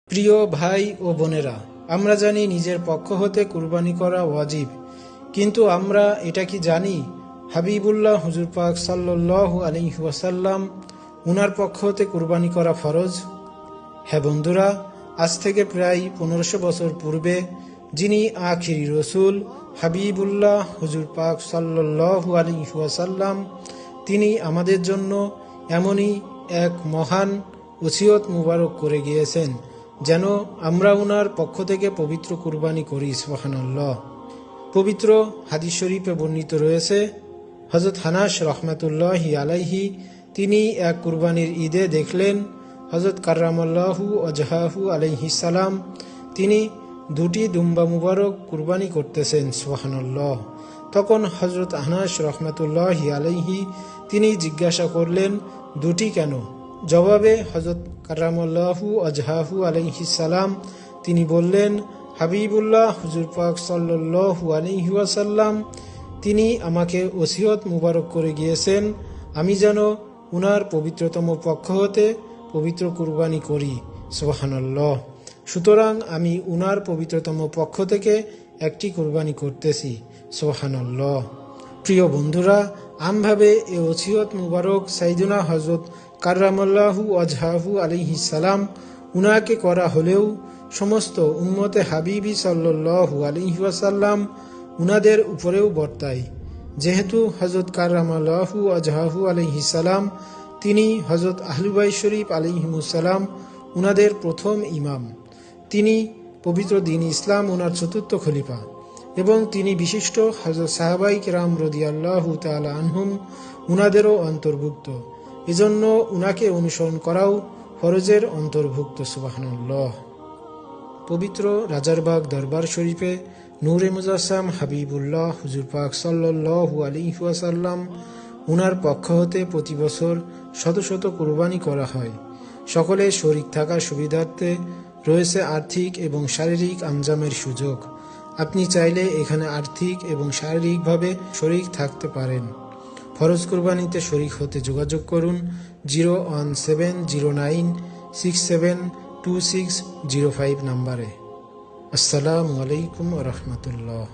প্রিয় ভাই ও বোনেরা, আমরা জানি নিজের পক্ষ হতে কুরবানি করা ওয়াজিব, কিন্তু আমরা এটা কি জানি হাবিবুল্লাহ হুজুর পাক সাল্লাল্লাহু আলাইহি ওয়াসাল্লাম উনার পক্ষ হতে কুরবানি করা ফরজ? হ্যাঁ বন্ধুরা, আজ থেকে প্রায় 1500 বছর পূর্বে যিনি আখিরি রসুল হাবিবুল্লাহ হুজুর পাক সাল্লাল্লাহু আলাইহি ওয়াসাল্লাম, তিনি আমাদের জন্য এমনই এক মহান ওসিয়ত মুবারক করে গিয়েছেন যেন আমরা উনার পক্ষ থেকে পবিত্র কুরবানি করি। সুবহানাল্লাহ। পবিত্র হাদিস শরীফে বর্ণিত রয়েছে, হযরত আনাস রাহমাতুল্লাহি আলাইহি তিনি এক কুরবানির ঈদে দেখলেন হযরত কাররামাল্লাহু ওয়াজহাহু আলাইহিস সালাম তিনি দুটি দুম্বা মুবারক কুরবানি করতেছেন। সুবহানাল্লাহ। তখন হযরত আনাস রাহমাতুল্লাহি আলাইহি তিনি জিজ্ঞাসা করলেন, দুটি কেন? জবাবে হযরত কাররামাল্লাহু ওয়াজহাহু আলাইহিস সালাম তিনি বললেন, হাবিবুল্লাহ হুজুর পাক সাল্লাল্লাহু আলাইহি ওয়াসাল্লাম তিনি আমাকে ওসিয়ত মুবারক করে গিয়েছেন আমি যেন উনার পবিত্রতম পক্ষ হতে পবিত্র কুরবানি করি। সুবহানাল্লাহ। সুতরাং আমি উনার পবিত্রতম পক্ষ থেকে একটি কুরবানি করতেছি। সুবহানাল্লাহ। প্রিয় বন্ধুরা, আমভাবে এ ওসিয়ত মুবারক সাইয়্যিদুনা হযরত কাররামাল্লাহু ওয়াজহাহু আলাইহিস সালাম উনাকে করা হলেও সমস্ত উম্মতে হাবিবি সাল্লাল্লাহু আলাইহি ওয়াসাল্লাম উনাদের উপরেও বর্তায়, যেহেতু হযরত কাররামাল্লাহু ওয়াজহাহু আলাইহিস সালাম তিনি হযরত আহলুল বাইত শরীফ আলাইহিমুস সালাম উনাদের প্রথম ইমাম, তিনি পবিত্র দ্বীন ইসলাম উনার চতুর্থ খলিফা এবং তিনি বিশিষ্ট হযরত সাহাবায়ে কেরাম রাদিয়াল্লাহু তাআলা আনহুম উনাদেরও অন্তর্ভুক্ত। এজন্য উনাকে অনুসরণ করাও ফরজের অন্তর্ভুক্ত। সুবহানাল্লাহ। পবিত্র রাজারবাগ দরবার শরীফে নূরে মুজাসসাম হাবিবুল্লাহ হুজুর পাক সাল্লাল্লাহু আলাইহি ওয়াসাল্লাম উনার পক্ষ হতে প্রতি বছর শত শত কুরবানি করা হয়। সকলে শরীক থাকার সুবিধার্থে রয়েছে আর্থিক এবং শারীরিক আঞ্জামের সুযোগ। আপনি চাইলে এখানে আর্থিক এবং শারীরিকভাবে শরীক থাকতে পারেন। ফরজ কুরবানিতে শরীক হতে যোগাযোগ করুন 01709672605 নম্বরে। আসসালামু আলাইকুম ওয়া রাহমাতুল্লাহ।